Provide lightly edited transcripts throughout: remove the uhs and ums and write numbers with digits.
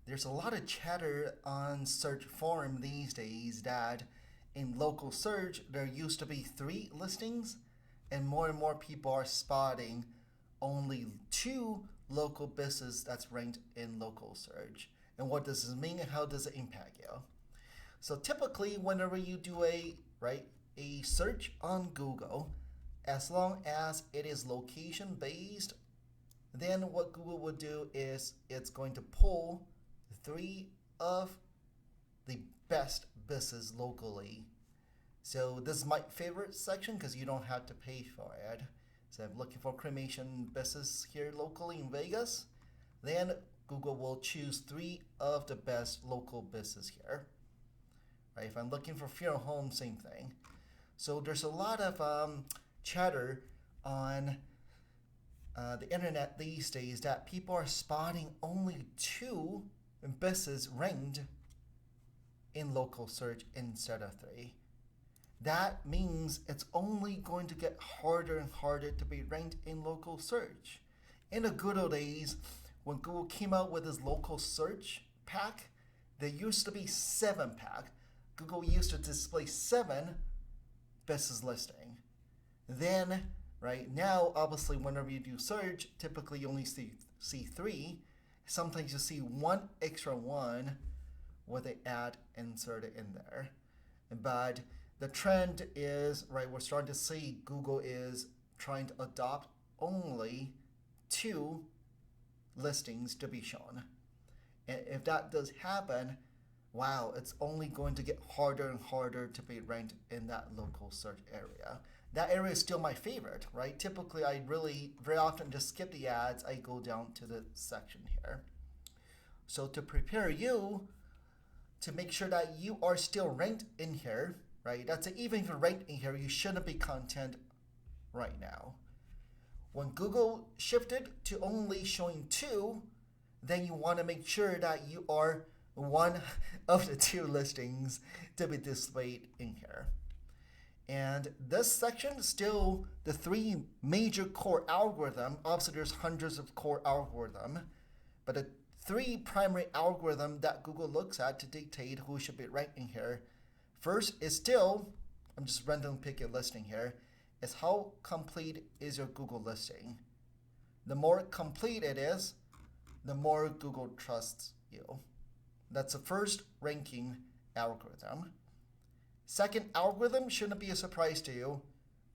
there's a lot of chatter on search forum these days that in local search there used to be 3 listings, and more people are spotting only 2 local business that's ranked in local search. And what does this mean and how does it impact you? So typically whenever you do a search on Google, as long as it is location based, then what Google would do is it's going to pull 3 of the best business locally. So this is my favorite section because you don't have to pay for it. So I'm looking for cremation business here locally in Vegas. Then Google will choose 3 of the best local business here. Right? If I'm looking for funeral home, same thing. So there's a lot of chatter on the internet these days that people are spotting only 2 businesses ranked in local search instead of 3. That means it's only going to get harder and harder to be ranked in local search. In the good old days, when Google came out with this local search pack, there used to be 7-pack. Google used to display 7 business listing. Then, right now, obviously, whenever you do search, typically you only see 3. Sometimes you see 1 extra one with an ad inserted in there. But the trend is, right, we're starting to see Google is trying to adopt only 2 listings to be shown. And if that does happen, wow, it's only going to get harder and harder to be ranked in that local search area. That area is still my favorite, right? Typically, I really very often just skip the ads. I go down to the section here. So to prepare you to make sure that you are still ranked in here, right? That's even if you're ranked in here, you shouldn't be content right now. When Google shifted to only showing 2, then you want to make sure that you are one of the 2 listings to be displayed in here. And this section is still the 3 major core algorithm. Obviously, there's hundreds of core algorithm, but the 3 primary algorithm that Google looks at to dictate who should be ranked in here. First is still, I'm just randomly picking a listing here, is how complete is your Google listing. The more complete it is, the more Google trusts you. That's the first ranking algorithm. Second algorithm, shouldn't be a surprise to you,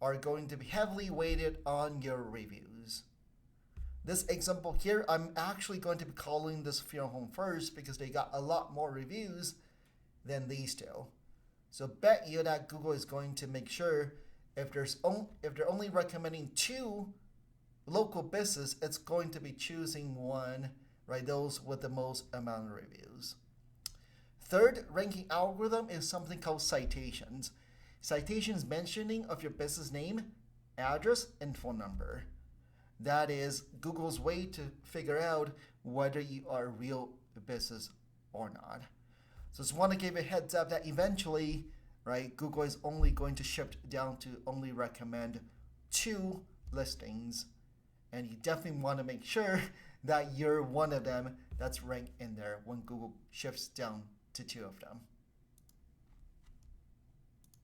are going to be heavily weighted on your reviews. This example here, I'm actually going to be calling this funeral home first because they got a lot more reviews than these 2. So bet you that Google is going to make sure if they're only recommending 2 local business, it's going to be choosing one, right? Those with the most amount of reviews. Third ranking algorithm is something called citations. Citations mentioning of your business name, address, and phone number. That is Google's way to figure out whether you are a real business or not. So just want to give you a heads up that eventually, right, Google is only going to shift down to only recommend 2 listings. And you definitely want to make sure that you're one of them that's ranked in there when Google shifts down to 2 of them.